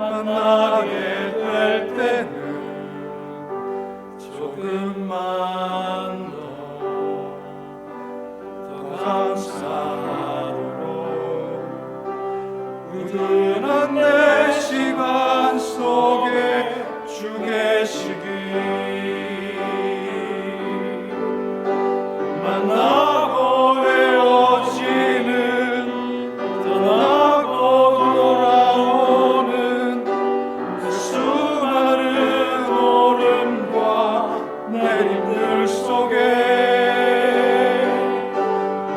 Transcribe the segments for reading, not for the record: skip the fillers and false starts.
만나게 될 때는 조금만 더 감사하도록 우둔한 내 시간 속에 주 계시기 만나고 헤어지는 떠나고 돌아오는 그 수많은 오름과 내림들 속에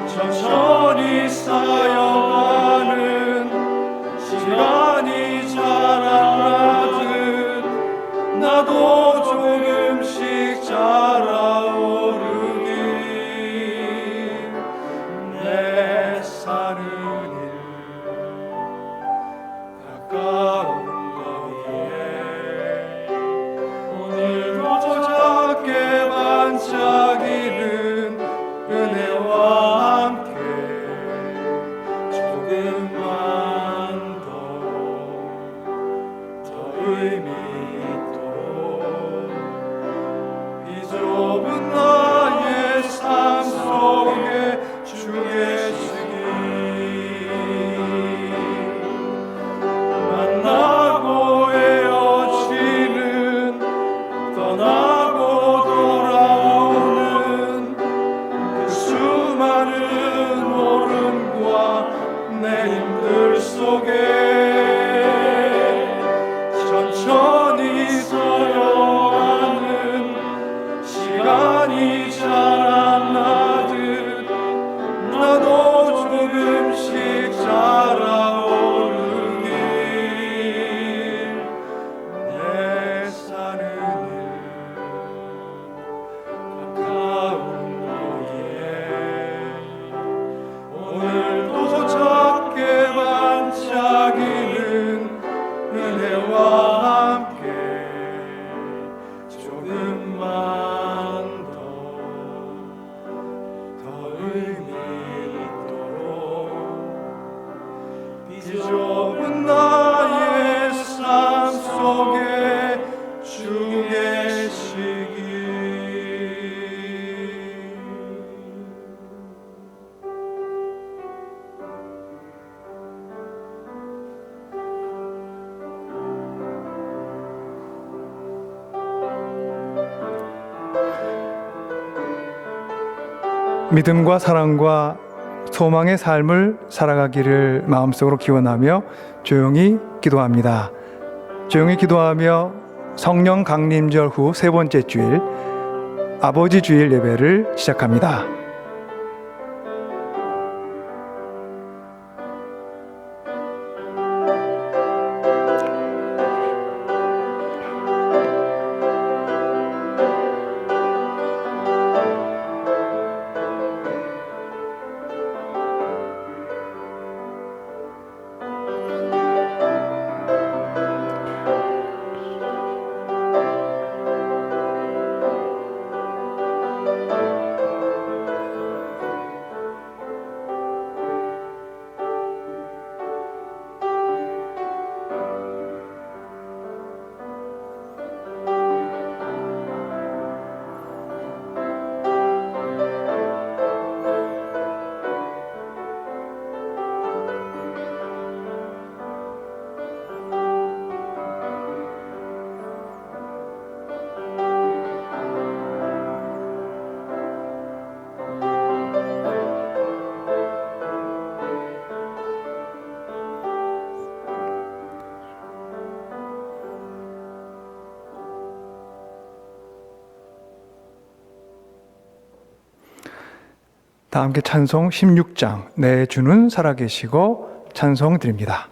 천천히 쌓여가는 시간이 자라나듯 나도 조금씩 자라오르길 내 사는 일 가까운 거리에 오늘도 작게 반짝이는 은혜와 함께 조금만 더 의미 있도록 이 좁은 나의 삶 속에 주 계시기 만나고 헤어지는 떠나고 돌아오는 그 수많은 오름과 내림들 속에 천천히 서여가는 시간이 자라나듯 나도 조금씩 자라오르길 내 사는 일 가까운 거리에 오늘도 작게 반짝이는 은혜와 함께 조금만 더 의미 있도록 이 좁은 나의 삶 속에 주 계시기 믿음과 사랑과 소망의 삶을 살아가기를 마음속으로 기원하며 조용히 기도합니다. 조용히 기도하며 성령 강림절 후 세 번째 주일 아버지 주일 예배를 시작합니다. 다 함께 찬송 16장 내 주는 살아계시고 찬송 드립니다.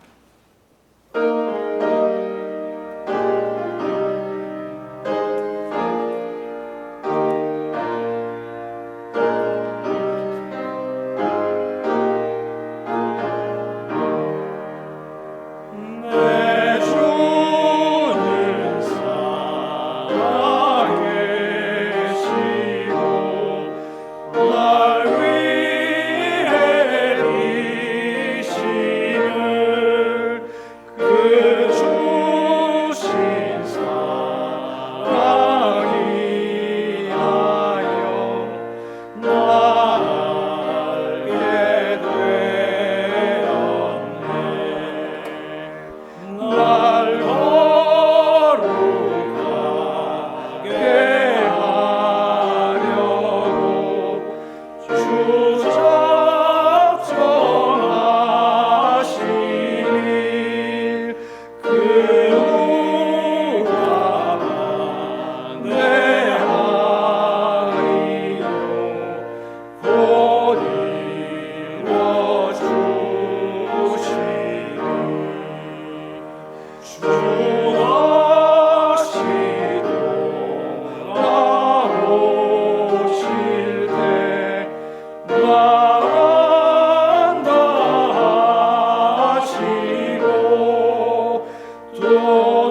날 위해 계시는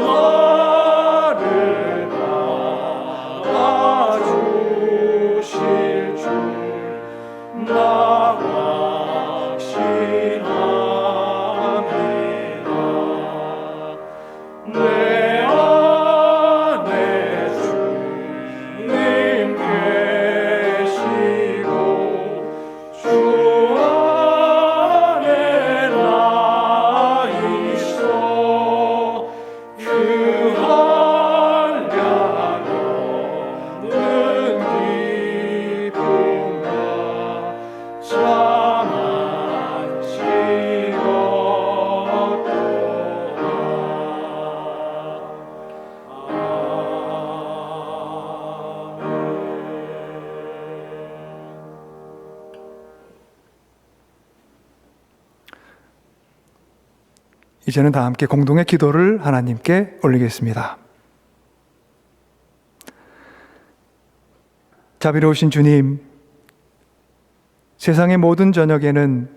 나를 받아주실 줄 나 확신합니다. 내 안에 주님 계시고 주 안에 나 있어 그 한량 없는 기쁨과 자만치 이제는 다 함께 공동의 기도를 하나님께 올리겠습니다. 자비로우신 주님, 세상의 모든 저녁에는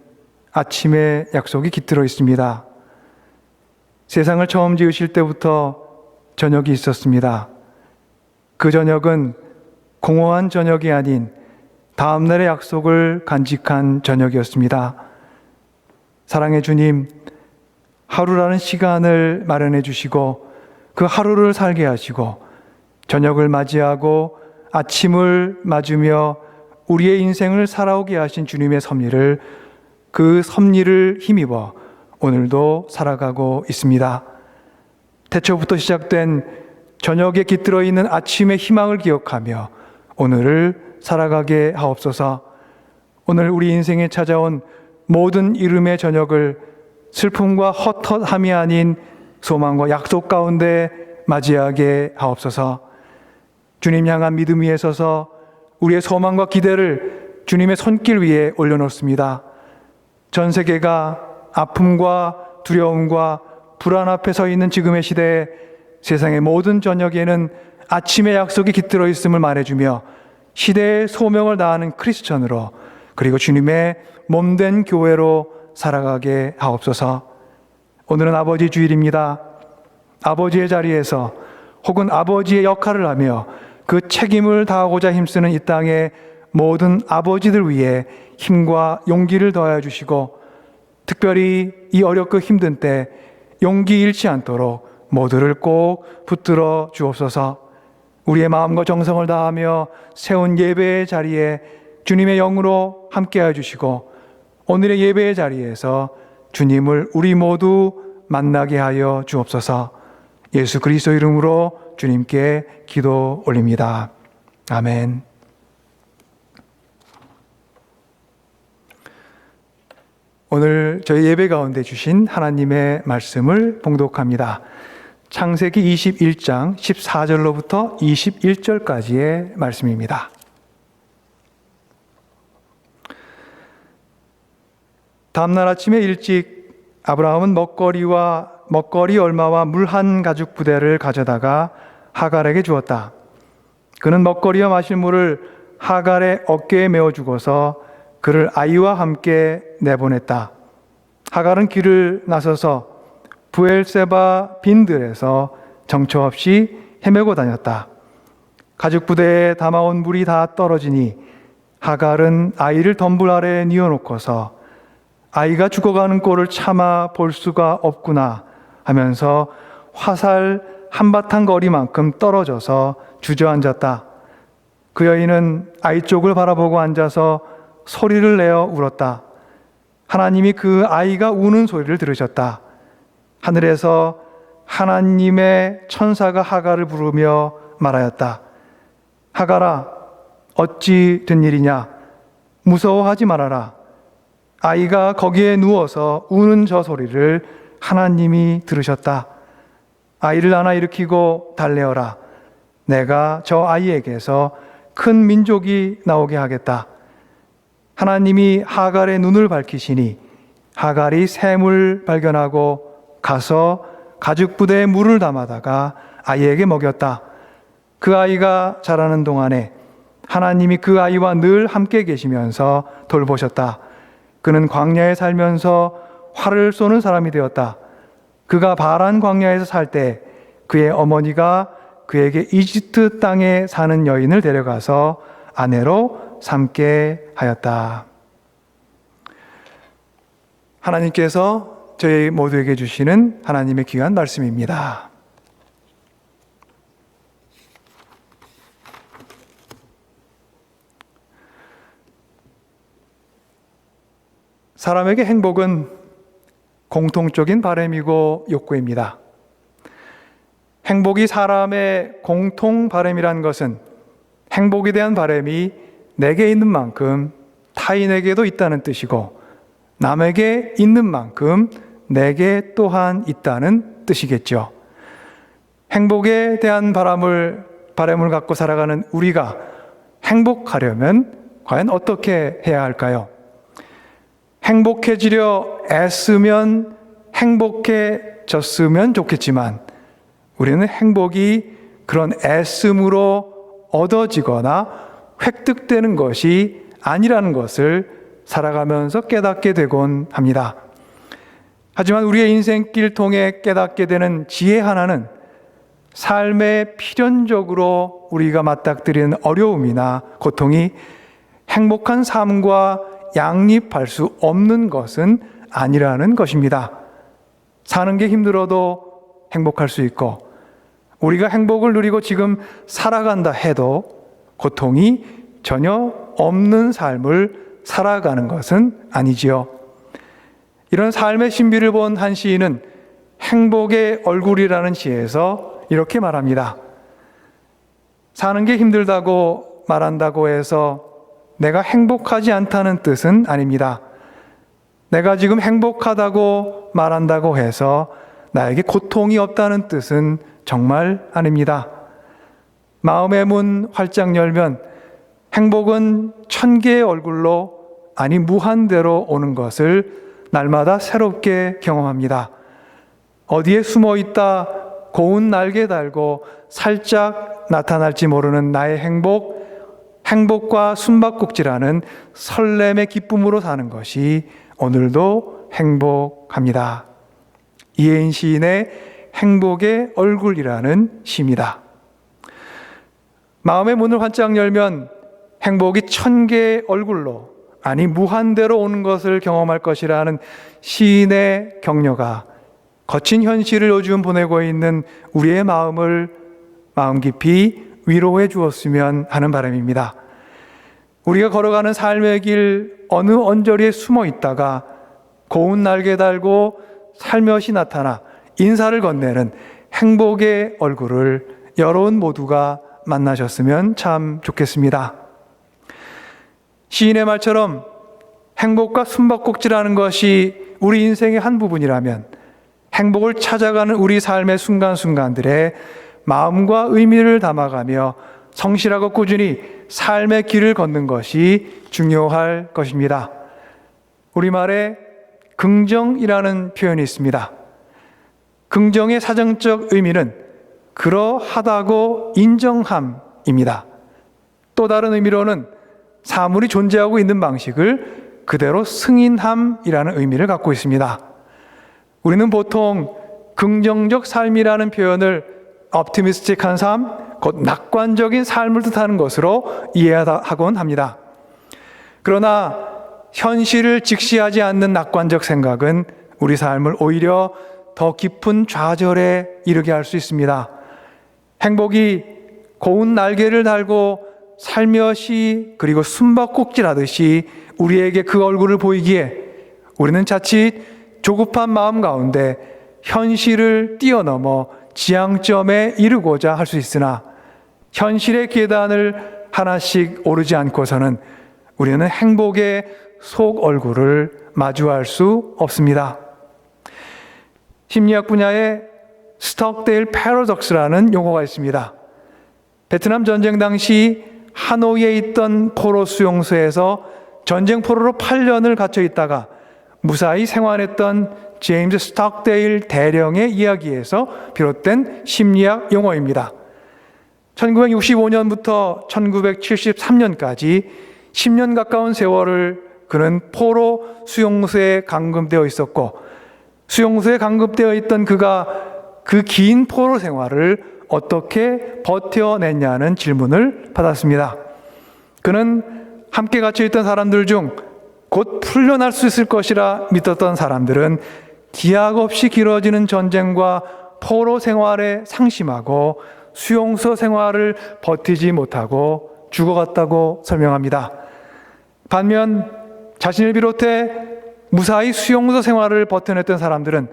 아침의 약속이 깃들어 있습니다. 세상을 처음 지으실 때부터 저녁이 있었습니다. 그 저녁은 공허한 저녁이 아닌 다음날의 약속을 간직한 저녁이었습니다. 사랑의 주님, 하루라는 시간을 마련해 주시고 그 하루를 살게 하시고 저녁을 맞이하고 아침을 맞으며 우리의 인생을 살아오게 하신 주님의 섭리를 그 섭리를 힘입어 오늘도 살아가고 있습니다. 태초부터 시작된 저녁에 깃들어 있는 아침의 희망을 기억하며 오늘을 살아가게 하옵소서. 오늘 우리 인생에 찾아온 모든 이름의 저녁을 슬픔과 헛헛함이 아닌 소망과 약속 가운데 맞이하게 하옵소서. 주님 향한 믿음 위에 서서 우리의 소망과 기대를 주님의 손길 위에 올려놓습니다. 전 세계가 아픔과 두려움과 불안 앞에 서 있는 지금의 시대에 세상의 모든 저녁에는 아침의 약속이 깃들어 있음을 말해주며 시대의 소명을 다하는 크리스천으로 그리고 주님의 몸된 교회로 살아가게 하옵소서. 오늘은 아버지 주일입니다. 아버지의 자리에서 혹은 아버지의 역할을 하며 그 책임을 다하고자 힘쓰는 이 땅의 모든 아버지들 위해 힘과 용기를 더하여 주시고 특별히 이 어렵고 힘든 때 용기 잃지 않도록 모두를 꼭 붙들어 주옵소서. 우리의 마음과 정성을 다하며 세운 예배의 자리에 주님의 영으로 함께하여 주시고 오늘의 예배의 자리에서 주님을 우리 모두 만나게 하여 주옵소서. 예수 그리스도 이름으로 주님께 기도 올립니다. 아멘. 오늘 저희 예배 가운데 주신 하나님의 말씀을 봉독합니다. 창세기 21장 14절로부터 21절까지의 말씀입니다. 다음날 아침에 일찍 아브라함은 먹거리 얼마와 물 한 가죽 부대를 가져다가 하갈에게 주었다. 그는 먹거리와 마실 물을 하갈의 어깨에 메어주고서 그를 아이와 함께 내보냈다. 하갈은 길을 나서서 부엘세바 빈들에서 정처 없이 헤매고 다녔다. 가죽 부대에 담아온 물이 다 떨어지니 하갈은 아이를 덤불 아래에 뉘어놓고서 아이가 죽어가는 꼴을 참아 볼 수가 없구나 하면서 화살 한바탕 거리만큼 떨어져서 주저앉았다. 그 여인은 아이 쪽을 바라보고 앉아서 소리를 내어 울었다. 하나님이 그 아이가 우는 소리를 들으셨다. 하늘에서 하나님의 천사가 하갈을 부르며 말하였다. 하갈아, 어찌 된 일이냐? 무서워하지 말아라. 아이가 거기에 누워서 우는 저 소리를 하나님이 들으셨다. 아이를 안아 일으키고 달래어라. 내가 저 아이에게서 큰 민족이 나오게 하겠다. 하나님이 하갈의 눈을 밝히시니 하갈이 샘을 발견하고 가서 가죽 부대에 물을 담아다가 아이에게 먹였다. 그 아이가 자라는 동안에 하나님이 그 아이와 늘 함께 계시면서 돌보셨다. 그는 광야에 살면서 활을 쏘는 사람이 되었다. 그가 바란 광야에서 살 때 그의 어머니가 그에게 이집트 땅에 사는 여인을 데려가서 아내로 삼게 하였다. 하나님께서 저희 모두에게 주시는 하나님의 귀한 말씀입니다. 사람에게 행복은 공통적인 바람이고 욕구입니다. 행복이 사람의 공통 바람이란 것은 행복에 대한 바람이 내게 있는 만큼 타인에게도 있다는 뜻이고 남에게 있는 만큼 내게 또한 있다는 뜻이겠죠. 행복에 대한 바람을 갖고 살아가는 우리가 행복하려면 과연 어떻게 해야 할까요? 행복해지려 애쓰면 행복해졌으면 좋겠지만 우리는 행복이 그런 애씀으로 얻어지거나 획득되는 것이 아니라는 것을 살아가면서 깨닫게 되곤 합니다. 하지만 우리의 인생길 통해 깨닫게 되는 지혜 하나는 삶에 필연적으로 우리가 맞닥뜨리는 어려움이나 고통이 행복한 삶과 양립할 수 없는 것은 아니라는 것입니다. 사는 게 힘들어도 행복할 수 있고 우리가 행복을 누리고 지금 살아간다 해도 고통이 전혀 없는 삶을 살아가는 것은 아니지요. 이런 삶의 신비를 본 한 시인은 행복의 얼굴이라는 시에서 이렇게 말합니다. 사는 게 힘들다고 말한다고 해서 내가 행복하지 않다는 뜻은 아닙니다. 내가 지금 행복하다고 말한다고 해서 나에게 고통이 없다는 뜻은 정말 아닙니다. 마음의 문 활짝 열면 행복은 1000개의 얼굴로 아니 무한대로 오는 것을 날마다 새롭게 경험합니다. 어디에 숨어 있다 고운 날개 달고 살짝 나타날지 모르는 나의 행복과 숨바꼭질하는 설렘의 기쁨으로 사는 것이 오늘도 행복합니다. 이혜인 시인의 행복의 얼굴이라는 시입니다. 마음의 문을 활짝 열면 행복이 1000개의 얼굴로 아니 무한대로 오는 것을 경험할 것이라는 시인의 격려가 거친 현실을 요즘 보내고 있는 우리의 마음을 마음 깊이 위로해 주었으면 하는 바람입니다. 우리가 걸어가는 삶의 길 어느 언저리에 숨어 있다가 고운 날개 달고 살며시 나타나 인사를 건네는 행복의 얼굴을 여러분 모두가 만나셨으면 참 좋겠습니다. 시인의 말처럼 행복과 숨바꼭질하는 것이 우리 인생의 한 부분이라면 행복을 찾아가는 우리 삶의 순간순간들에 마음과 의미를 담아가며 성실하고 꾸준히 삶의 길을 걷는 것이 중요할 것입니다. 우리말에 긍정이라는 표현이 있습니다. 긍정의 사정적 의미는 그러하다고 인정함입니다. 또 다른 의미로는 사물이 존재하고 있는 방식을 그대로 승인함이라는 의미를 갖고 있습니다. 우리는 보통 긍정적 삶이라는 표현을 optimistic한 삶, 곧 낙관적인 삶을 뜻하는 것으로 이해하곤 합니다. 그러나 현실을 직시하지 않는 낙관적 생각은 우리 삶을 오히려 더 깊은 좌절에 이르게 할 수 있습니다. 행복이 고운 날개를 달고 살며시 그리고 숨바꼭질하듯이 우리에게 그 얼굴을 보이기에 우리는 자칫 조급한 마음 가운데 현실을 뛰어넘어 지향점에 이르고자 할 수 있으나 현실의 계단을 하나씩 오르지 않고서는 우리는 행복의 속 얼굴을 마주할 수 없습니다. 심리학 분야에 스톡데일 패러독스라는 용어가 있습니다. 베트남 전쟁 당시 하노이에 있던 포로 수용소에서 전쟁 포로로 8년을 갇혀 있다가 무사히 생還했던 제임스 스톡데일 대령의 이야기에서 비롯된 심리학 용어입니다. 1965년부터 1973년까지 10년 가까운 세월을 그는 포로 수용소에 감금되어 있었고 수용소에 감금되어 있던 그가 그 긴 포로 생활을 어떻게 버텨냈냐는 질문을 받았습니다. 그는 함께 갇혀있던 사람들 중 곧 풀려날 수 있을 것이라 믿었던 사람들은 기약 없이 길어지는 전쟁과 포로 생활에 상심하고 수용소 생활을 버티지 못하고 죽어갔다고 설명합니다. 반면 자신을 비롯해 무사히 수용소 생활을 버텨냈던 사람들은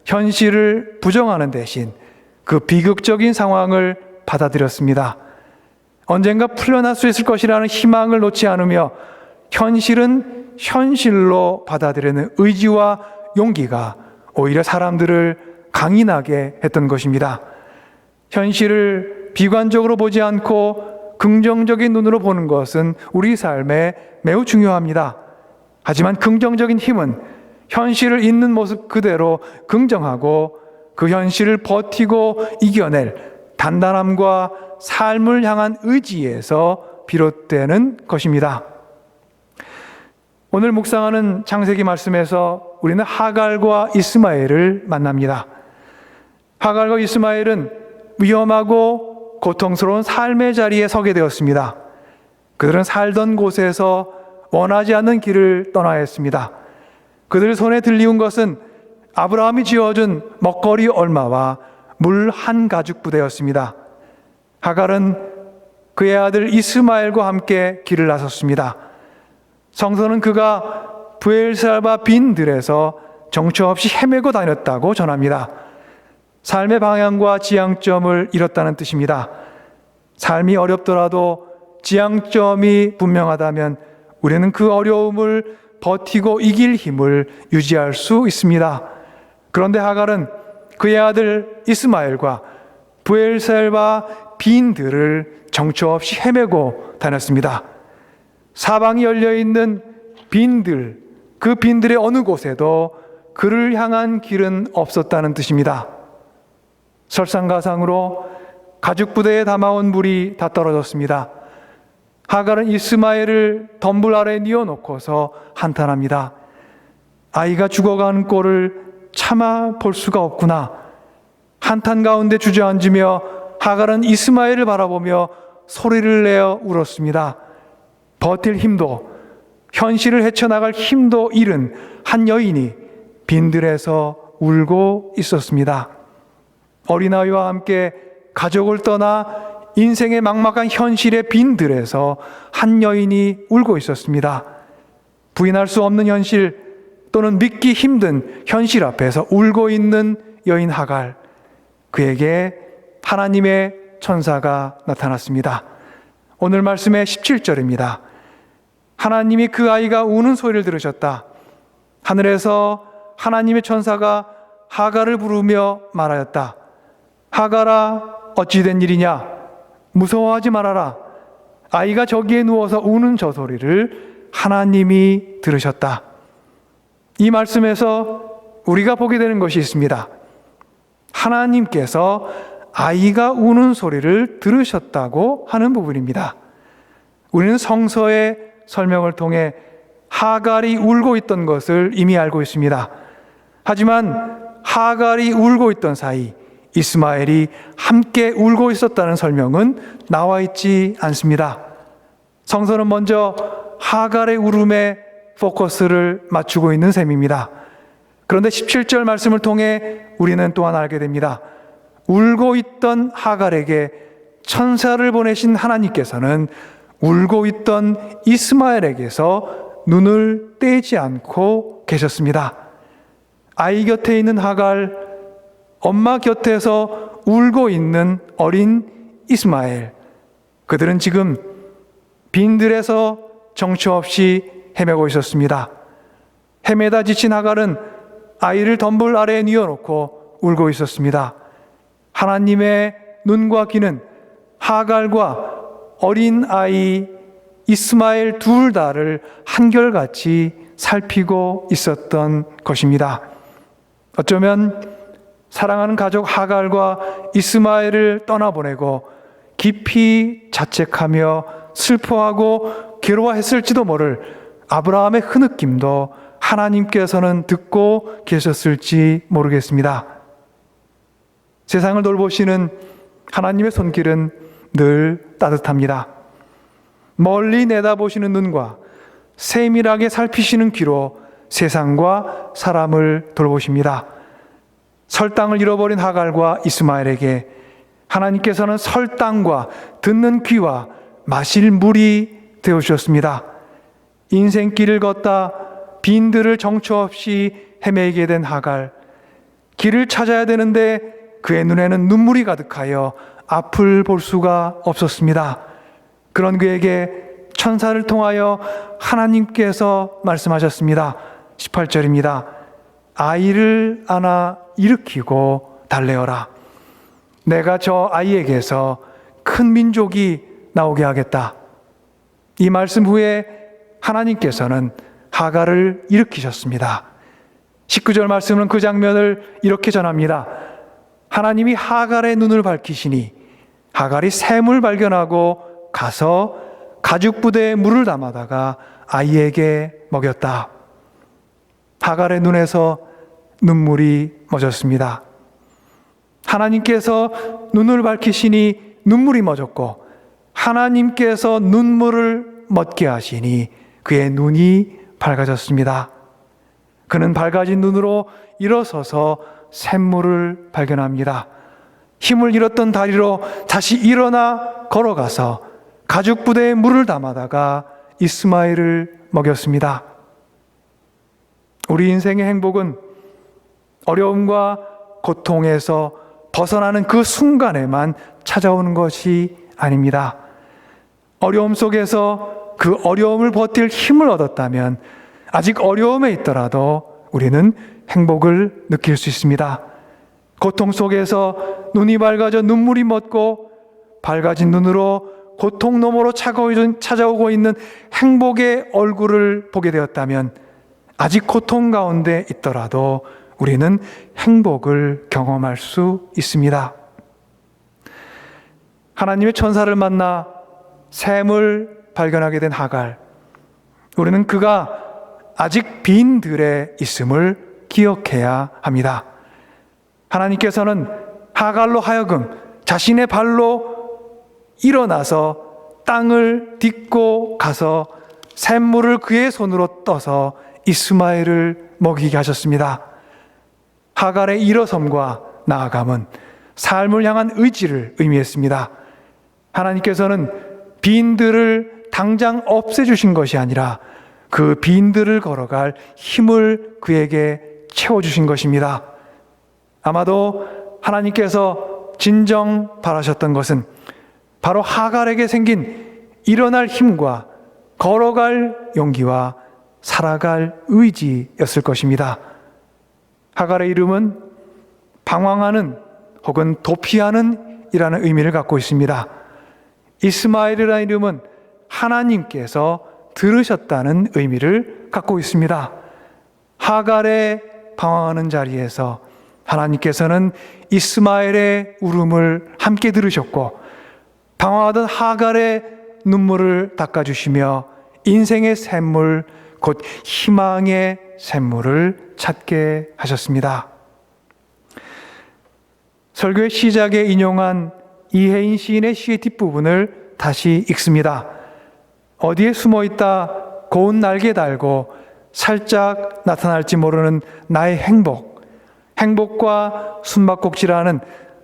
현실을 부정하는 대신 그 비극적인 상황을 받아들였습니다. 언젠가 풀려날 수 있을 것이라는 희망을 놓지 않으며 현실은 현실로 받아들이는 의지와 용기가 오히려 사람들을 강인하게 했던 것입니다. 현실을 비관적으로 보지 않고 긍정적인 눈으로 보는 것은 우리 삶에 매우 중요합니다. 하지만 긍정적인 힘은 현실을 있는 모습 그대로 긍정하고 그 현실을 버티고 이겨낼 단단함과 삶을 향한 의지에서 비롯되는 것입니다. 오늘 묵상하는 창세기 말씀에서 우리는 하갈과 이스마엘을 만납니다. 하갈과 이스마엘은 위험하고 고통스러운 삶의 자리에 서게 되었습니다. 그들은 살던 곳에서 원하지 않는 길을 떠나야 했습니다. 그들 손에 들리운 것은 아브라함이 지어준 먹거리 얼마와 물 한 가죽 부대였습니다. 하갈은 그의 아들 이스마엘과 함께 길을 나섰습니다. 성서는 그가 브엘사바 빈들에서 정처 없이 헤매고 다녔다고 전합니다. 삶의 방향과 지향점을 잃었다는 뜻입니다. 삶이 어렵더라도 지향점이 분명하다면 우리는 그 어려움을 버티고 이길 힘을 유지할 수 있습니다. 그런데 하갈은 그의 아들 이스마엘과 브엘사바 빈들을 정처 없이 헤매고 다녔습니다. 사방이 열려있는 빈들, 그 빈들의 어느 곳에도 그를 향한 길은 없었다는 뜻입니다. 설상가상으로 가죽부대에 담아온 물이 다 떨어졌습니다. 하갈은 이스마엘을 덤불 아래 뉘어놓고서 한탄합니다. 아이가 죽어가는 꼴을 참아 볼 수가 없구나. 한탄 가운데 주저앉으며 하갈은 이스마엘을 바라보며 소리를 내어 울었습니다. 버틸 힘도, 현실을 헤쳐나갈 힘도 잃은 한 여인이 빈들에서 울고 있었습니다. 어린아이와 함께 가족을 떠나 인생의 막막한 현실의 빈들에서 한 여인이 울고 있었습니다. 부인할 수 없는 현실 또는 믿기 힘든 현실 앞에서 울고 있는 여인 하갈, 그에게 하나님의 천사가 나타났습니다. 오늘 말씀의 17절입니다. 하나님이 그 아이가 우는 소리를 들으셨다. 하늘에서 하나님의 천사가 하갈을 부르며 말하였다. 하갈아, 어찌 된 일이냐? 무서워하지 말아라. 아이가 저기에 누워서 우는 저 소리를 하나님이 들으셨다. 이 말씀에서 우리가 보게 되는 것이 있습니다. 하나님께서 아이가 우는 소리를 들으셨다고 하는 부분입니다. 우리는 성서의 설명을 통해 하갈이 울고 있던 것을 이미 알고 있습니다. 하지만 하갈이 울고 있던 사이 이스마엘이 함께 울고 있었다는 설명은 나와 있지 않습니다. 성서는 먼저 하갈의 울음에 포커스를 맞추고 있는 셈입니다. 그런데 17절 말씀을 통해 우리는 또한 알게 됩니다. 울고 있던 하갈에게 천사를 보내신 하나님께서는 울고 있던 이스마엘에게서 눈을 떼지 않고 계셨습니다. 아이 곁에 있는 하갈, 엄마 곁에서 울고 있는 어린 이스마엘, 그들은 지금 빈들에서 정처 없이 헤매고 있었습니다. 헤매다 지친 하갈은 아이를 덤불 아래에 뉘어놓고 울고 있었습니다. 하나님의 눈과 귀는 하갈과 어린 아이 이스마엘 둘 다를 한결같이 살피고 있었던 것입니다. 어쩌면 사랑하는 가족 하갈과 이스마엘을 떠나보내고 깊이 자책하며 슬퍼하고 괴로워했을지도 모를 아브라함의 흐느낌도 하나님께서는 듣고 계셨을지 모르겠습니다. 세상을 돌보시는 하나님의 손길은 늘 따뜻합니다. 멀리 내다보시는 눈과 세밀하게 살피시는 귀로 세상과 사람을 돌보십니다. 설당을 잃어버린 하갈과 이스마엘에게 하나님께서는 설당과 듣는 귀와 마실 물이 되어주셨습니다. 인생길을 걷다 빈들을 정처 없이 헤매게 된 하갈, 길을 찾아야 되는데 그의 눈에는 눈물이 가득하여 앞을 볼 수가 없었습니다. 그런 그에게 천사를 통하여 하나님께서 말씀하셨습니다. 18절입니다. 아이를 안아 일으키고 달래어라. 내가 저 아이에게서 큰 민족이 나오게 하겠다. 이 말씀 후에 하나님께서는 하갈을 일으키셨습니다. 19절 말씀은 그 장면을 이렇게 전합니다. 하나님이 하갈의 눈을 밝히시니 하갈이 샘을 발견하고 가서 가죽 부대에 물을 담아다가 아이에게 먹였다. 하갈의 눈에서 눈물이 멎었습니다. 하나님께서 눈을 밝히시니 눈물이 멎었고 하나님께서 눈물을 멎게 하시니 그의 눈이 밝아졌습니다. 그는 밝아진 눈으로 일어서서 샘물을 발견합니다. 힘을 잃었던 다리로 다시 일어나 걸어가서 가죽 부대에 물을 담아다가 이스마엘을 먹였습니다. 우리 인생의 행복은 어려움과 고통에서 벗어나는 그 순간에만 찾아오는 것이 아닙니다. 어려움 속에서 그 어려움을 버틸 힘을 얻었다면 아직 어려움에 있더라도 우리는 행복을 느낄 수 있습니다. 고통 속에서 눈이 밝아져 눈물이 멎고 밝아진 눈으로 고통 너머로 찾아오고 있는 행복의 얼굴을 보게 되었다면 아직 고통 가운데 있더라도 우리는 행복을 경험할 수 있습니다. 하나님의 천사를 만나 샘을 발견하게 된 하갈, 우리는 그가 아직 빈 들에 있음을 기억해야 합니다. 하나님께서는 하갈로 하여금 자신의 발로 일어나서 땅을 딛고 가서 샘물을 그의 손으로 떠서 이스마엘을 먹이게 하셨습니다. 하갈의 일어섬과 나아감은 삶을 향한 의지를 의미했습니다. 하나님께서는 빈들을 당장 없애주신 것이 아니라 그 빈들을 걸어갈 힘을 그에게 채워주신 것입니다. 아마도 하나님께서 진정 바라셨던 것은 바로 하갈에게 생긴 일어날 힘과 걸어갈 용기와 살아갈 의지였을 것입니다. 하갈의 이름은 방황하는 혹은 도피하는 이라는 의미를 갖고 있습니다. 이스마엘이라는 이름은 하나님께서 들으셨다는 의미를 갖고 있습니다. 하갈의 방황하는 자리에서 하나님께서는 이스마엘의 울음을 함께 들으셨고 방황하던 하갈의 눈물을 닦아주시며 인생의 샘물, 곧 희망의 샘물을 찾게 하셨습니다. 설교의 시작에 인용한 이혜인 시인의 시의 뒷부분을 다시 읽습니다. 어디에 숨어있다 고운 날개 달고 살짝 나타날지 모르는 나의 행복과 숨바꼭질하는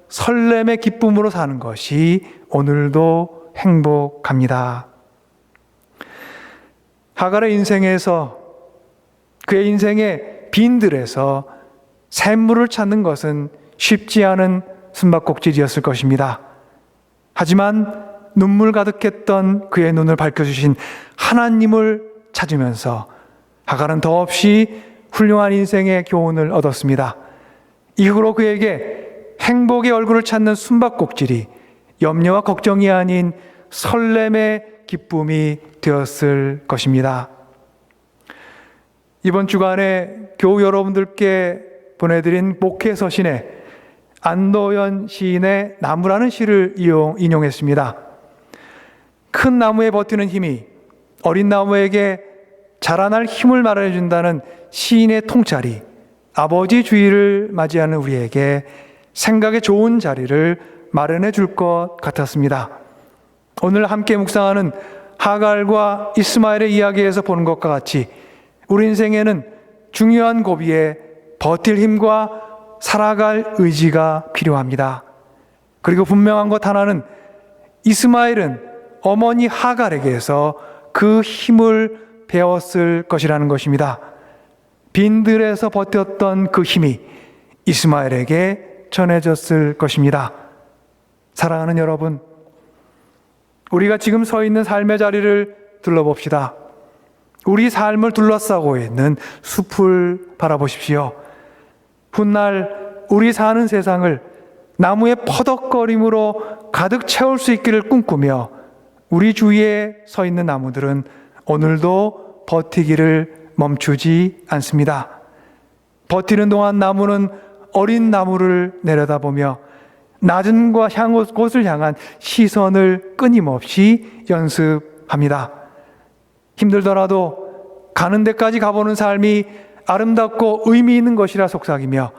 설렘의 기쁨으로 사는 것이 오늘도 행복합니다. 하갈의 인생에서 그의 인생의 빈들에서 샘물을 찾는 것은 쉽지 않은 숨바꼭질이었을 것입니다. 하지만 눈물 가득했던 그의 눈을 밝혀주신 하나님을 찾으면서 하갈은 더없이 훌륭한 인생의 교훈을 얻었습니다. 이후로 그에게 행복의 얼굴을 찾는 숨바꼭질이 염려와 걱정이 아닌 설렘의 기쁨이 되었을 것입니다. 이번 주간에 교우 여러분들께 보내드린 목회 서신에 안도연 시인의 나무라는 시를 인용했습니다. 큰 나무에 버티는 힘이 어린 나무에게 자라날 힘을 마련해준다는 시인의 통찰이 아버지 주일을 맞이하는 우리에게 생각의 좋은 자리를 마련해 줄 것 같았습니다. 오늘 함께 묵상하는 하갈과 이스마엘의 이야기에서 보는 것과 같이 우리 인생에는 중요한 고비에 버틸 힘과 살아갈 의지가 필요합니다. 그리고 분명한 것 하나는 이스마엘은 어머니 하갈에게서 그 힘을 배웠을 것이라는 것입니다. 빈들에서 버텼던 그 힘이 이스마엘에게 전해졌을 것입니다. 사랑하는 여러분, 우리가 지금 서 있는 삶의 자리를 둘러봅시다. 우리 삶을 둘러싸고 있는 숲을 바라보십시오. 훗날 우리 사는 세상을 나무의 퍼덕거림으로 가득 채울 수 있기를 꿈꾸며 우리 주위에 서 있는 나무들은 오늘도 버티기를 멈추지 않습니다. 버티는 동안 나무는 어린 나무를 내려다보며 낮은 곳을 향한 시선을 끊임없이 연습합니다. 힘들더라도 가는 데까지 가보는 삶이 아름답고 의미 있는 것이라 속삭이며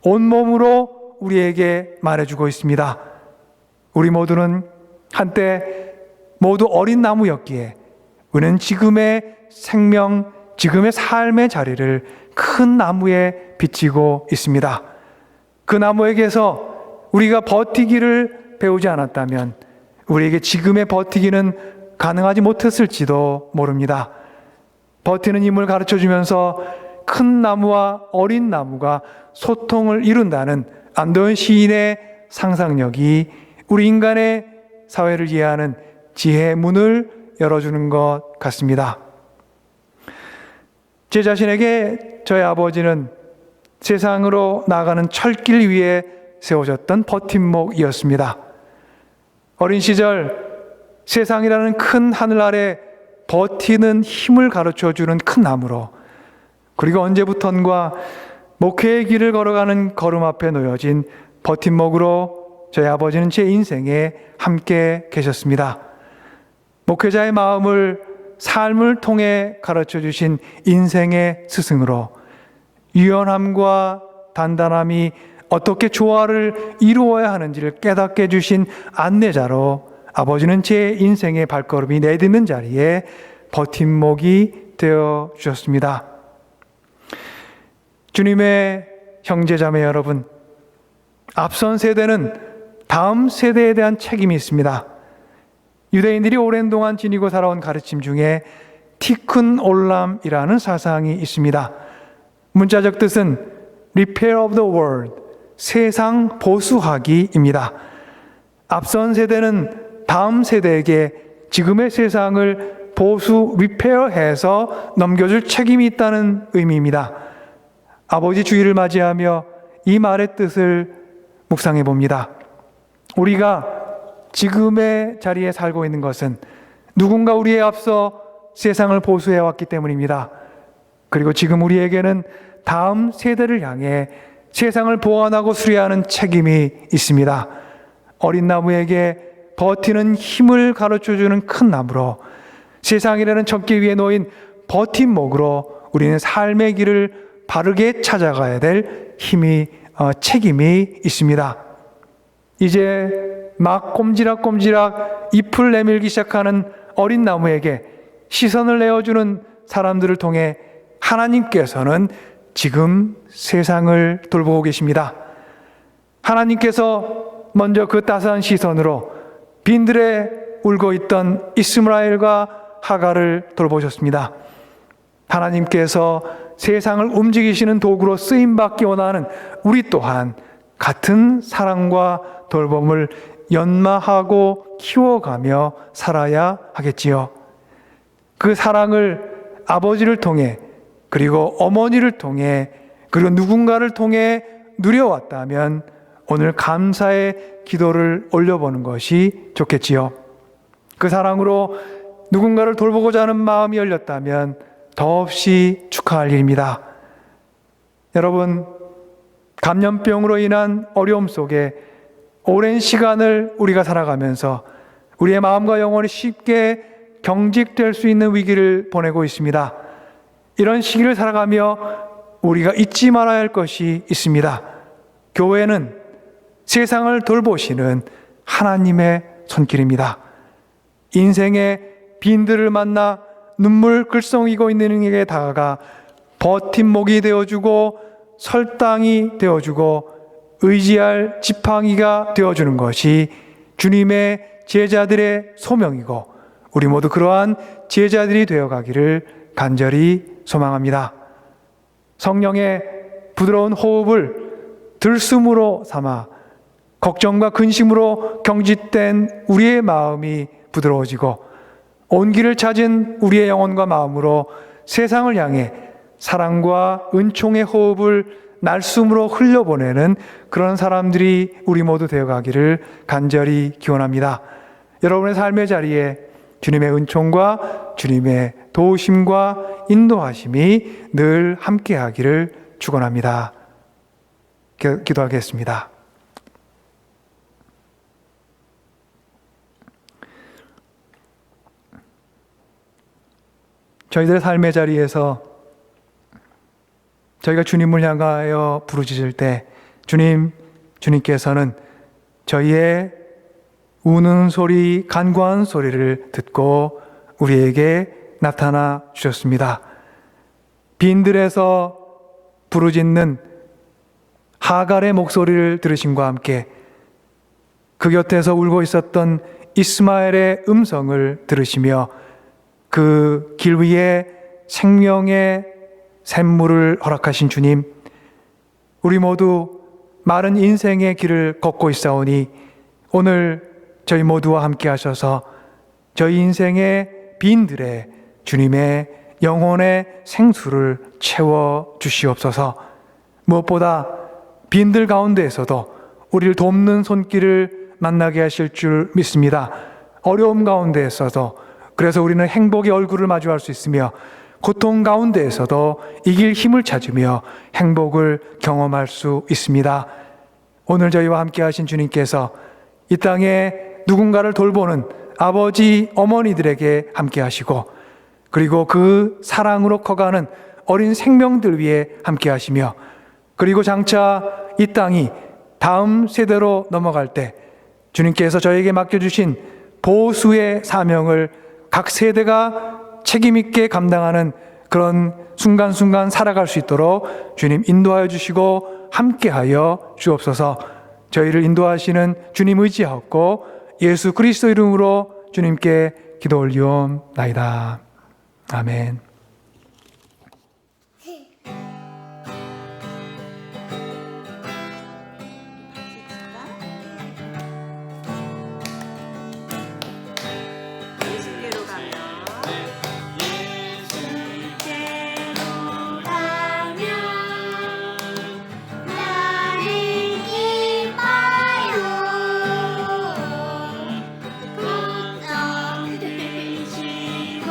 온몸으로 우리에게 말해주고 있습니다. 우리 모두는 한때 모두 어린 나무였기에 우리는 지금의 생명, 지금의 삶의 자리를 큰 나무에 비치고 있습니다. 그 나무에게서 우리가 버티기를 배우지 않았다면 우리에게 지금의 버티기는 가능하지 못했을지도 모릅니다. 버티는 힘을 가르쳐주면서 큰 나무와 어린 나무가 소통을 이룬다는 안도현 시인의 상상력이 우리 인간의 사회를 이해하는 지혜의 문을 열어주는 것 같습니다. 제 자신에게 저희 아버지는 세상으로 나가는 철길 위에 세워졌던 버팀목이었습니다. 어린 시절 세상이라는 큰 하늘 아래 버티는 힘을 가르쳐주는 큰 나무로, 그리고 언제부턴가 목회의 길을 걸어가는 걸음 앞에 놓여진 버팀목으로 저희 아버지는 제 인생에 함께 계셨습니다. 목회자의 마음을 삶을 통해 가르쳐주신 인생의 스승으로, 유연함과 단단함이 어떻게 조화를 이루어야 하는지를 깨닫게 해주신 안내자로 아버지는 제 인생의 발걸음이 내딛는 자리에 버팀목이 되어 주셨습니다. 주님의 형제자매 여러분, 앞선 세대는 다음 세대에 대한 책임이 있습니다. 유대인들이 오랜 동안 지니고 살아온 가르침 중에 티큰 올람이라는 사상이 있습니다. 문자적 뜻은 Repair of the World, 세상 보수하기입니다. 앞선 세대는 다음 세대에게 지금의 세상을 보수, 리페어해서 넘겨줄 책임이 있다는 의미입니다. 아버지 주일을 맞이하며 이 말의 뜻을 묵상해 봅니다. 우리가 지금의 자리에 살고 있는 것은 누군가 우리에 앞서 세상을 보수해 왔기 때문입니다. 그리고 지금 우리에게는 다음 세대를 향해 세상을 보완하고 수리하는 책임이 있습니다. 어린 나무에게 버티는 힘을 가르쳐주는 큰 나무로, 세상이라는 척길 위에 놓인 버팀목으로 우리는 삶의 길을 바르게 찾아가야 될 책임이 있습니다. 이제 막 꼼지락꼼지락 잎을 내밀기 시작하는 어린 나무에게 시선을 내어주는 사람들을 통해 하나님께서는 지금 세상을 돌보고 계십니다. 하나님께서 먼저 그 따스한 시선으로 빈들에 울고 있던 이스마엘과 하갈을 돌보셨습니다. 하나님께서 세상을 움직이시는 도구로 쓰임받기 원하는 우리 또한 같은 사랑과 돌봄을 연마하고 키워가며 살아야 하겠지요. 그 사랑을 아버지를 통해, 그리고 어머니를 통해, 그리고 누군가를 통해 누려왔다면 오늘 감사의 기도를 올려보는 것이 좋겠지요. 그 사랑으로 누군가를 돌보고자 하는 마음이 열렸다면 더없이 축하할 일입니다. 여러분, 감염병으로 인한 어려움 속에 오랜 시간을 우리가 살아가면서 우리의 마음과 영혼이 쉽게 경직될 수 있는 위기를 보내고 있습니다. 이런 시기를 살아가며 우리가 잊지 말아야 할 것이 있습니다. 교회는 세상을 돌보시는 하나님의 손길입니다. 인생의 빈들을 만나 눈물 글썽이고 있는 이에게 다가가 버팀목이 되어주고 설당이 되어주고 의지할 지팡이가 되어주는 것이 주님의 제자들의 소명이고 우리 모두 그러한 제자들이 되어가기를 간절히 소망합니다. 성령의 부드러운 호흡을 들숨으로 삼아 걱정과 근심으로 경직된 우리의 마음이 부드러워지고 온 길을 찾은 우리의 영혼과 마음으로 세상을 향해 사랑과 은총의 호흡을 날숨으로 흘려보내는 그런 사람들이 우리 모두 되어가기를 간절히 기원합니다. 여러분의 삶의 자리에 주님의 은총과 주님의 도우심과 인도하심이 늘 함께하기를 축원합니다. 기도하겠습니다. 저희들의 삶의 자리에서 저희가 주님을 향하여 부르짖을 때 주님께서는 저희의 우는 소리, 간구한 소리를 듣고 우리에게 나타나 주셨습니다. 빈들에서 부르짖는 하갈의 목소리를 들으심과 함께 그 곁에서 울고 있었던 이스마엘의 음성을 들으시며 그 길 위에 생명의 샘물을 허락하신 주님, 우리 모두 마른 인생의 길을 걷고 있사오니 오늘 저희 모두와 함께 하셔서 저희 인생의 빈들에 주님의 영혼의 생수를 채워 주시옵소서. 무엇보다 빈들 가운데에서도 우리를 돕는 손길을 만나게 하실 줄 믿습니다. 어려움 가운데에서도 그래서 우리는 행복의 얼굴을 마주할 수 있으며 고통 가운데에서도 이길 힘을 찾으며 행복을 경험할 수 있습니다. 오늘 저희와 함께 하신 주님께서 이 땅에 누군가를 돌보는 아버지, 어머니들에게 함께 하시고 그리고 그 사랑으로 커가는 어린 생명들 위에 함께 하시며 그리고 장차 이 땅이 다음 세대로 넘어갈 때 주님께서 저에게 맡겨주신 보수의 사명을 각 세대가 책임있게 감당하는 그런 순간순간 살아갈 수 있도록 주님 인도하여 주시고 함께하여 주옵소서. 저희를 인도하시는 주님 의지하옵고 예수 그리스도 이름으로 주님께 기도 올리옵나이다. 아멘. 예수께로 가면 나를 기뻐요 걱정 되시고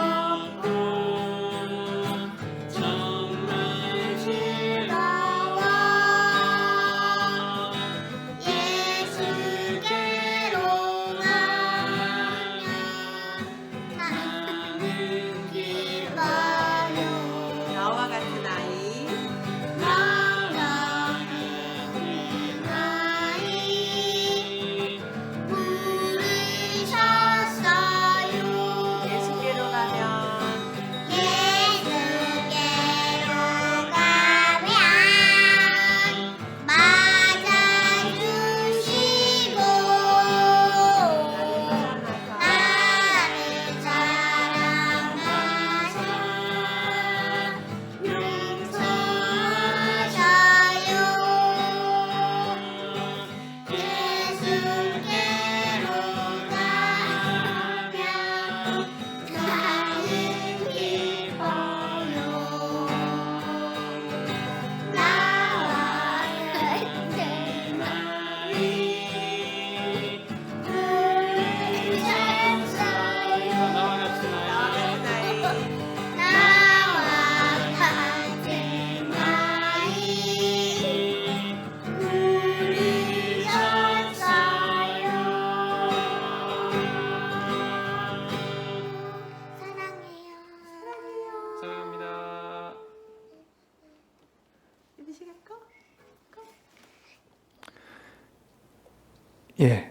예,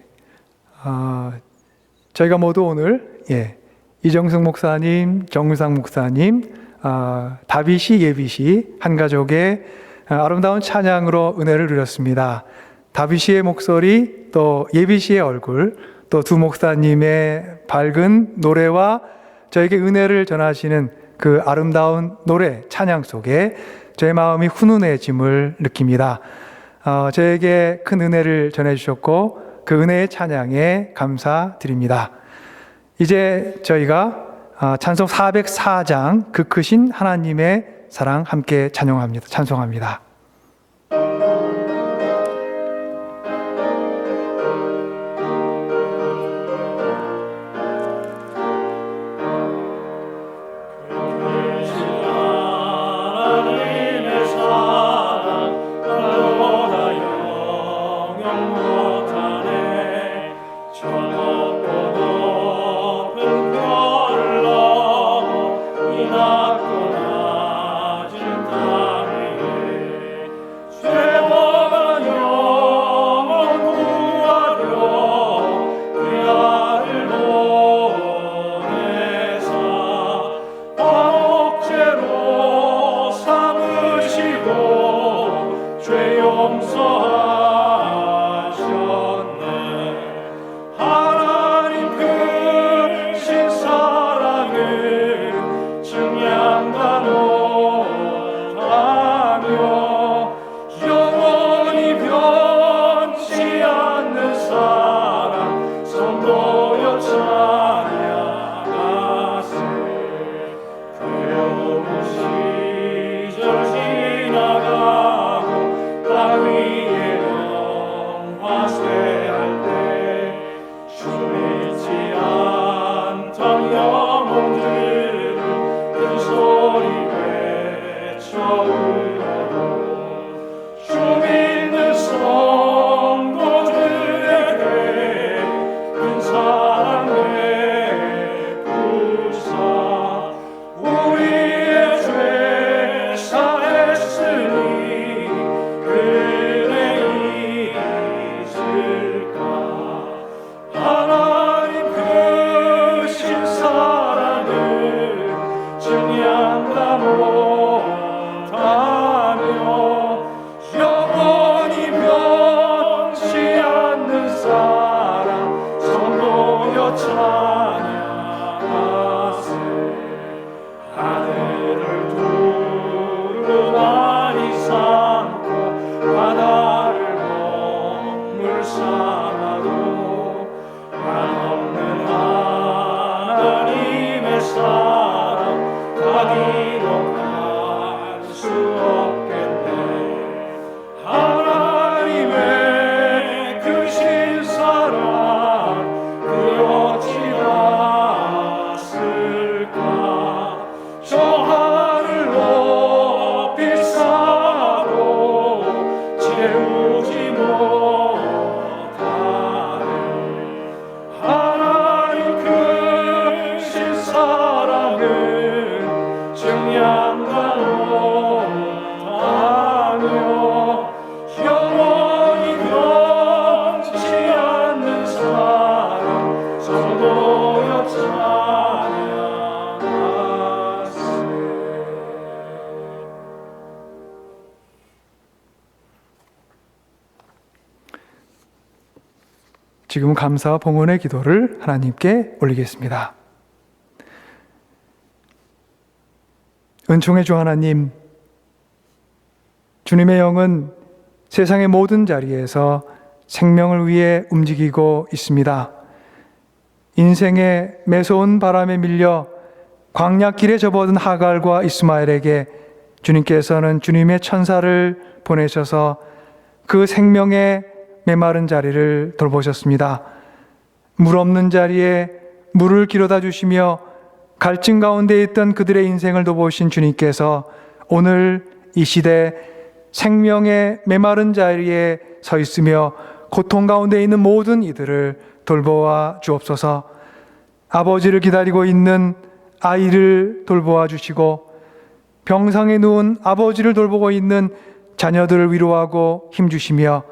저희가 모두 오늘 이정승 목사님, 정상 목사님, 다비씨, 예비씨 한 가족의 아름다운 찬양으로 은혜를 누렸습니다. 다비씨의 목소리, 또 예비씨의 얼굴, 또 두 목사님의 밝은 노래와 저에게 은혜를 전하시는 그 아름다운 노래, 찬양 속에 저의 마음이 훈훈해짐을 느낍니다. 저에게 큰 은혜를 전해주셨고 그 은혜의 찬양에 감사드립니다. 이제 저희가 찬송 404장 그 크신 하나님의 사랑 함께 찬송합니다. 하나님의 사랑 나보다 영영 못하네. 저 높고 높은 별을 넘어 이 낮고 낮은 땅 위에 죄와 영원 구하려 그 아들 보내사 화목제로 삼으시고 죄 용서하셨네. 하나님 크신 사랑은 증량다 못하며 영원히 변치 않는 사랑 성도여 찬양하세. 괴로운 시절 지나가고 땅 위에 영화쇠할 때 주 믿지 않던 영혼들은 큰 소리 외쳐 울어도 주 믿는 성도들에게 큰 사랑 베푸사 우리의 죄 사했으니 그네 잊을까. 하나님 크신 사랑은 증량다 못하며 영원히 변치 않는 사랑 성도여 찬양하세. 하늘을 두루 많이 삼고 바다를 먹물 삼아도 한없는 하나님의 사랑 다 기록할 수 없겠네. 하나님의 크신 사랑 그 어찌 닿았을까. 저 하늘 높이 쌓아도 채우지 못하네. 하나님 크신 사랑은 증량다 못하며 영원히 변치 않는 사랑 성도여 찬양하세. 지금 감사와 봉헌의 기도를 하나님께 올리겠습니다. 은총의 주 하나님, 주님의 영은 세상의 모든 자리에서 생명을 위해 움직이고 있습니다. 인생의 매서운 바람에 밀려 광야길에 접어든 하갈과 이스마엘에게 주님께서는 주님의 천사를 보내셔서 그 생명의 메마른 자리를 돌보셨습니다. 물 없는 자리에 물을 길어다 주시며 갈증 가운데 있던 그들의 인생을 돌보신 주님께서 오늘 이 시대 생명의 메마른 자리에 서 있으며 고통 가운데 있는 모든 이들을 돌보아 주옵소서. 아버지를 기다리고 있는 아이를 돌보아 주시고 병상에 누운 아버지를 돌보고 있는 자녀들을 위로하고 힘주시며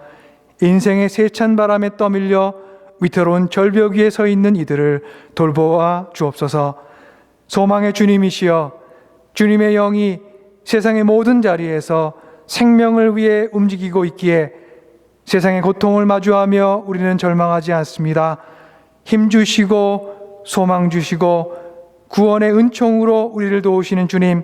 인생의 세찬 바람에 떠밀려 위태로운 절벽 위에 서 있는 이들을 돌보아 주옵소서. 소망의 주님이시여, 주님의 영이 세상의 모든 자리에서 생명을 위해 움직이고 있기에 세상의 고통을 마주하며 우리는 절망하지 않습니다. 힘 주시고 소망 주시고 구원의 은총으로 우리를 도우시는 주님,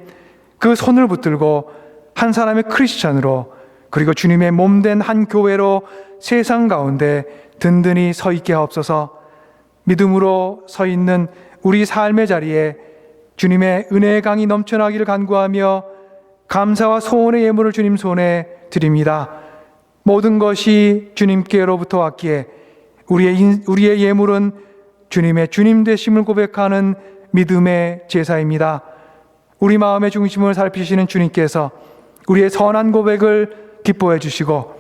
그 손을 붙들고 한 사람의 크리스찬으로, 그리고 주님의 몸된 한 교회로 세상 가운데 든든히 서 있게 하옵소서. 믿음으로 서 있는 우리 삶의 자리에 주님의 은혜의 강이 넘쳐나기를 간구하며 감사와 소원의 예물을 주님 손에 드립니다. 모든 것이 주님께로부터 왔기에 우리의 예물은 주님의 주님 되심을 고백하는 믿음의 제사입니다. 우리 마음의 중심을 살피시는 주님께서 우리의 선한 고백을 기뻐해 주시고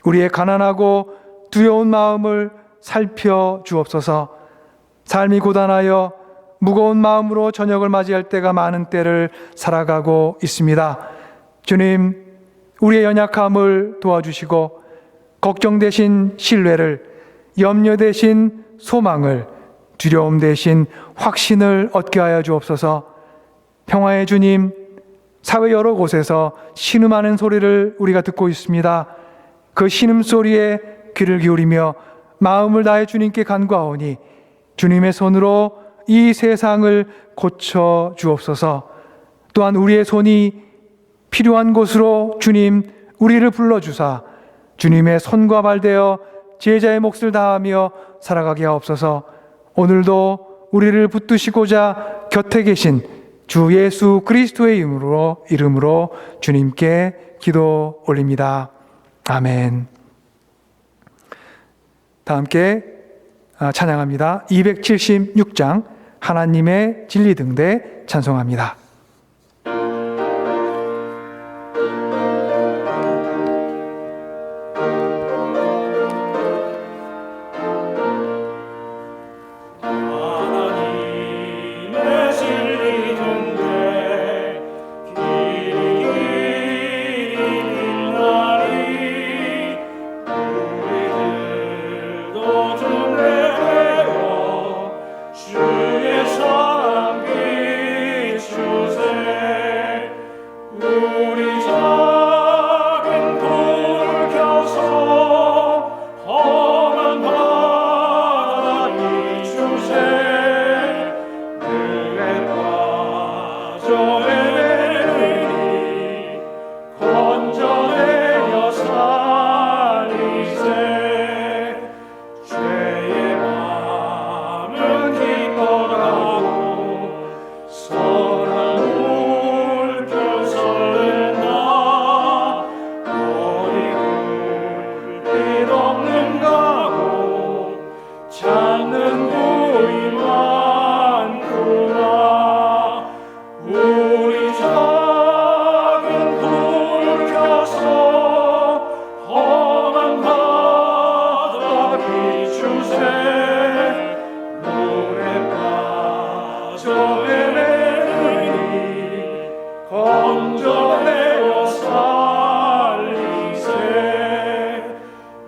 우리의 가난하고 두려운 마음을 살펴 주옵소서. 삶이 고단하여 무거운 마음으로 저녁을 맞이할 때가 많은 때를 살아가고 있습니다. 주님, 우리의 연약함을 도와주시고 걱정 대신 신뢰를, 염려 대신 소망을, 두려움 대신 확신을 얻게 하여 주옵소서. 평화의 주님, 사회 여러 곳에서 신음하는 소리를 우리가 듣고 있습니다. 그 신음소리에 귀를 기울이며 마음을 다해 주님께 간구하오니 주님의 손으로 이 세상을 고쳐 주옵소서. 또한 우리의 손이 필요한 곳으로 주님 우리를 불러주사 주님의 손과 발 되어 제자의 몫을 다하며 살아가게 하옵소서. 오늘도 우리를 붙드시고자 곁에 계신 주 예수 그리스도의 이름으로 주님께 기도 올립니다. 아멘. 다 함께 찬양합니다. 276장 하나님의 진리 등대 찬송합니다. 하나님의 진리 등대 길이 길나니 우리들도 등대되어 주의 사랑 비추세. 우리 작은 불을 켜서 험한 바다 비추세. 늘에 빠져 헤매니 건져내려 살리세. 죄의 마음은 기뻐하고 선한 물결 설렌다. 어디 굴빛 없는 가고 찾는 부이 많구나. 우리 작은 불을 켜서 험한 바다 비추세. 물에 빠져 헤매니 건져내어 살리세.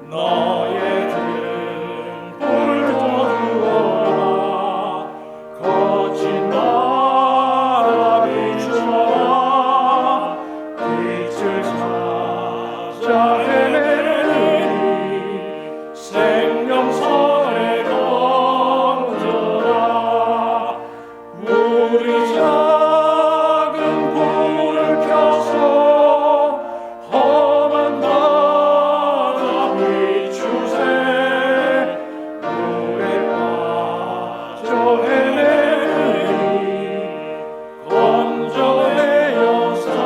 너의 등불을 돋우어라. 거친 나라 비추어라. 빛을 찾아 헤매니 생명선에 던져라. 우리 작은 불을 켜서 험한 바다 비추세. 물에 빠져 헤매니 건져내어 살리세.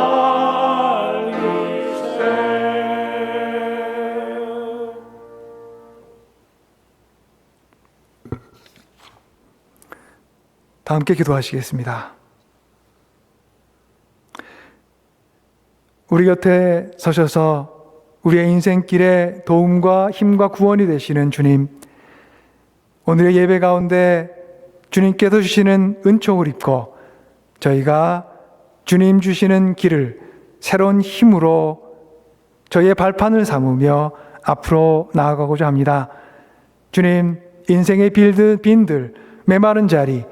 다 함께 기도하시겠습니다. 우리 곁에 서셔서 우리의 인생길에 도움과 힘과 구원이 되시는 주님, 오늘의 예배 가운데 주님께서 주시는 은총을 입고 저희가 주님 주시는 길을 새로운 힘으로 저희의 발판을 삼으며 앞으로 나아가고자 합니다. 주님, 인생의 빈들, 메마른 자리,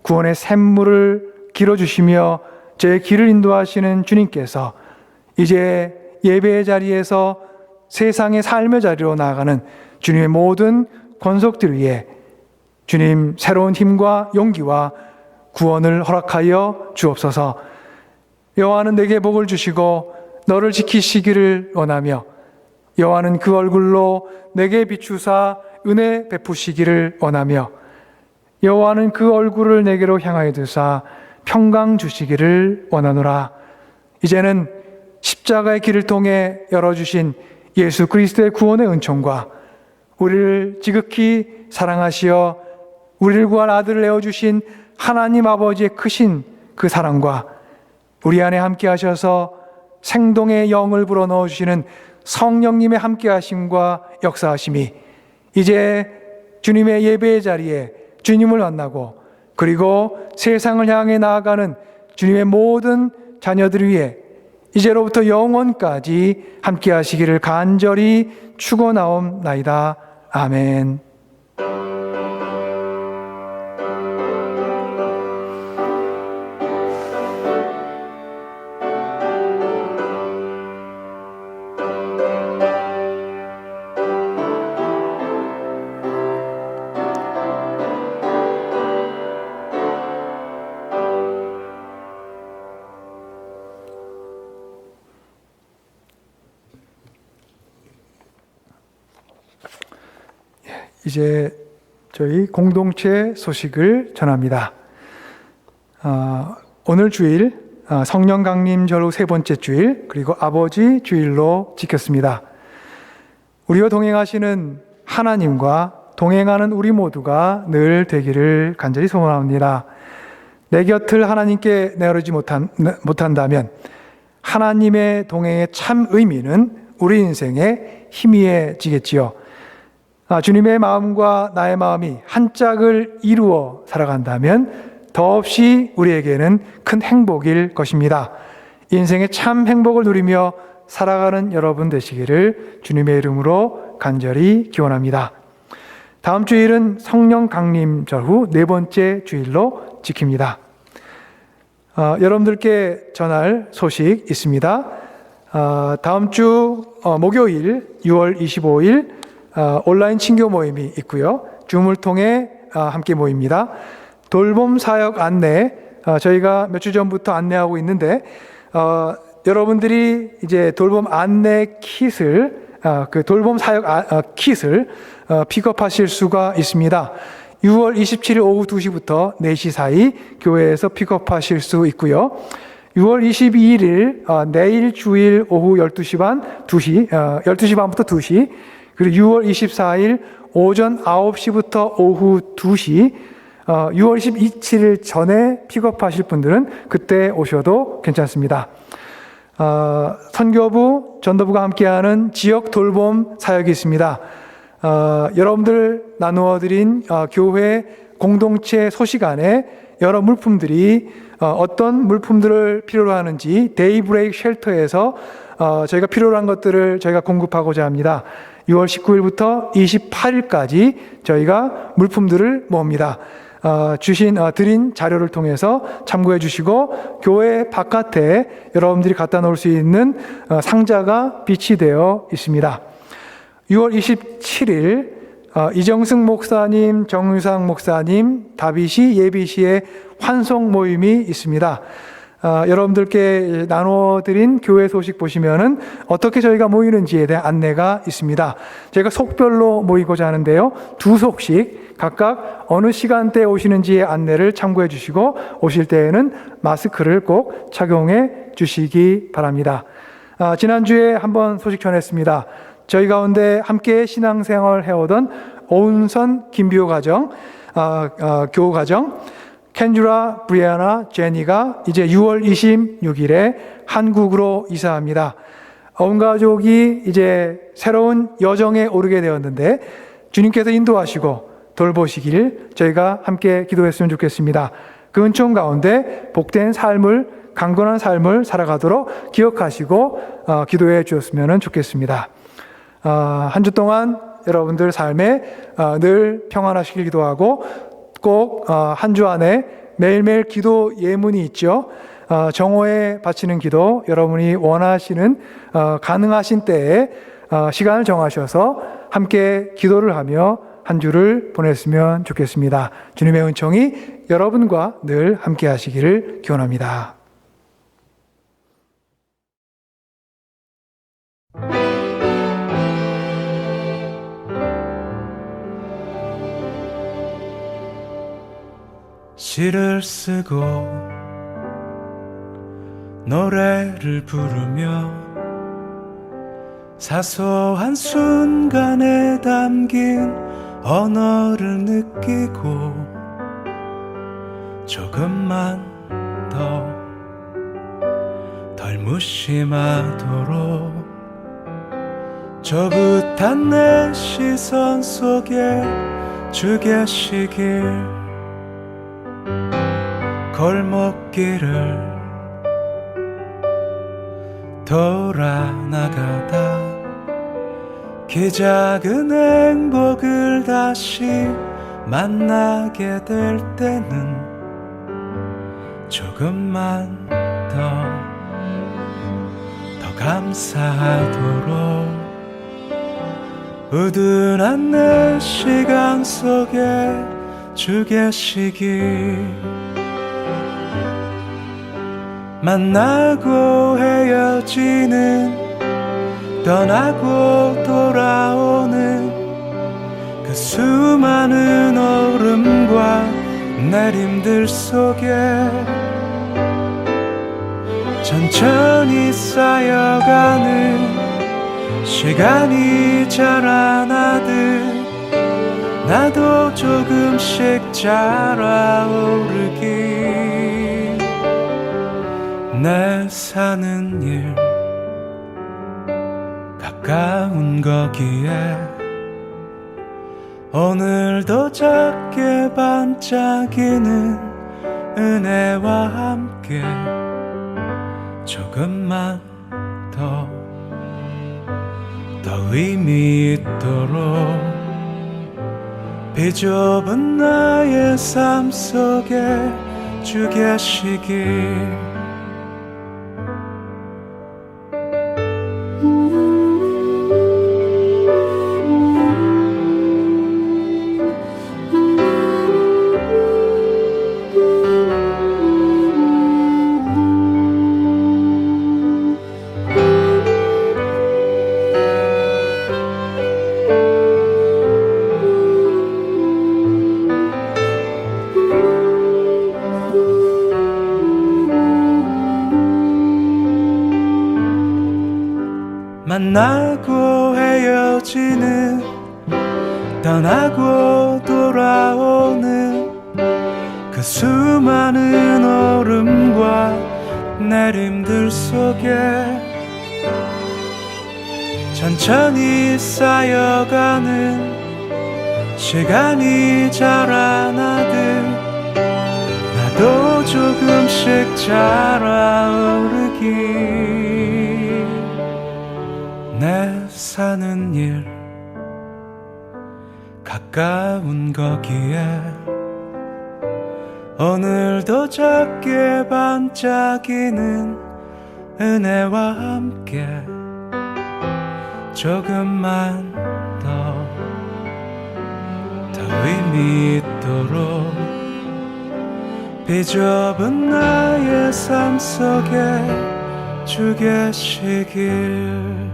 구원의 샘물을 길어주시며 제 길을 인도하시는 주님께서 이제 예배의 자리에서 세상의 삶의 자리로 나아가는 주님의 모든 권속들 위해 주님 새로운 힘과 용기와 구원을 허락하여 주옵소서. 여호와는 내게 복을 주시고 너를 지키시기를 원하며 여호와는 그 얼굴로 내게 비추사 은혜 베푸시기를 원하며 여호와는 그 얼굴을 내게로 향하여 드사 평강 주시기를 원하노라. 이제는 십자가의 길을 통해 열어주신 예수 그리스도의 구원의 은총과 우리를 지극히 사랑하시어 우리를 구할 아들을 내어주신 하나님 아버지의 크신 그 사랑과 우리 안에 함께 하셔서 생동의 영을 불어넣어주시는 성령님의 함께 하심과 역사하심이 이제 주님의 예배의 자리에 주님을 만나고 그리고 세상을 향해 나아가는 주님의 모든 자녀들 위해 이제로부터 영원까지 함께 하시기를 간절히 축원하옵나이다. 아멘. 이제 저희 공동체 소식을 전합니다. 오늘 주일 성령 강림절 후 세 번째 주일 그리고 아버지 주일로 지켰습니다. 우리와 동행하시는 하나님과 동행하는 우리 모두가 늘 되기를 간절히 소원합니다. 내 곁을 하나님께 내어주지 못한다면 하나님의 동행의 참 의미는 우리 인생에 희미해지겠지요. 주님의 마음과 나의 마음이 한 짝을 이루어 살아간다면 더없이 우리에게는 큰 행복일 것입니다. 인생의 참 행복을 누리며 살아가는 여러분 되시기를 주님의 이름으로 간절히 기원합니다. 다음 주일은 성령 강림절 후 네 번째 주일로 지킵니다. 여러분들께 전할 소식 있습니다. 다음 주 목요일 6월 25일 온라인 친교 모임이 있고요. 줌을 통해 함께 모입니다. 돌봄 사역 안내 저희가 몇 주 전부터 안내하고 있는데 여러분들이 이제 돌봄 안내 킷을 그 돌봄 사역 킷을 픽업하실 수가 있습니다. 6월 27일 오후 2시부터 4시 사이 교회에서 픽업하실 수 있고요. 6월 22일 내일 주일 오후 12시 반부터 2시 그리고 6월 24일 오전 9시부터 오후 2시 6월 27일 전에 픽업하실 분들은 그때 오셔도 괜찮습니다. 선교부, 전도부가 함께하는 지역 돌봄 사역이 있습니다. 여러분들 나누어드린 교회 공동체 소식 안에 여러 물품들이 어떤 물품들을 필요로 하는지 데이브레이크 쉘터에서 저희가 필요로 한 것들을 저희가 공급하고자 합니다. 6월 19일부터 28일까지 저희가 물품들을 모읍니다. 드린 자료를 통해서 참고해 주시고 교회 바깥에 여러분들이 갖다 놓을 수 있는 상자가 비치되어 있습니다. 6월 27일 이정승 목사님, 정유상 목사님, 다비시, 예비시의 환송 모임이 있습니다. 여러분들께 나눠드린 교회 소식 보시면은 어떻게 저희가 모이는지에 대한 안내가 있습니다. 저희가 속별로 모이고자 하는데요. 2속씩 각각 어느 시간대에 오시는지의 안내를 참고해 주시고 오실 때에는 마스크를 꼭 착용해 주시기 바랍니다. 지난주에 한번 소식 전했습니다. 저희 가운데 함께 신앙생활 해오던 오은선, 김비호 가정, 교우 가정, 켄주라, 브리아나, 제니가 이제 6월 26일에 한국으로 이사합니다. 온 가족이 이제 새로운 여정에 오르게 되었는데 주님께서 인도하시고 돌보시길 저희가 함께 기도했으면 좋겠습니다. 그 은총 가운데 복된 삶을, 강건한 삶을 살아가도록 기억하시고 기도해 주었으면 좋겠습니다. 한 주 동안 여러분들 삶에 늘 평안하시길 기도하고 꼭 한 주 안에 매일매일 기도 예문이 있죠. 정오에 바치는 기도, 여러분이 원하시는 가능하신 때에 시간을 정하셔서 함께 기도를 하며 한 주를 보냈으면 좋겠습니다. 주님의 은총이 여러분과 늘 함께 하시기를 기원합니다. 시를 쓰고 노래를 부르며 사소한 순간에 담긴 언어를 느끼고 조금만 덜 무심하도록 저긋한 내 시선 속에 주 계시길 골목길을 돌아 나가다 그 작은 행복을 다시 만나게 될 때는 조금만 더 감사하도록 우둔한 내 시간 속에 주 계시길 만나고 헤어지는 떠나고 돌아오는 그 수많은 오름과 내림들 속에 천천히 쌓여가는 시간이 자라나듯 나도 조금씩 자라오르기 내 사는 일 가까운 거기에 오늘도 작게 반짝이는 은혜와 함께 조금만 더 의미 있도록 비좁은 나의 삶 속에 주 계시길 만나고 헤어지는 떠나고 돌아오는 그 수많은 오름과 내림들 속에 천천히 쌓여가는 시간이 자라나듯 나도 조금씩 자라오르기 내 사는 일 가까운 거기에 오늘도 작게 반짝이는 은혜와 함께 조금만 더 의미 있도록 비좁은 나의 삶 속에 주 계시길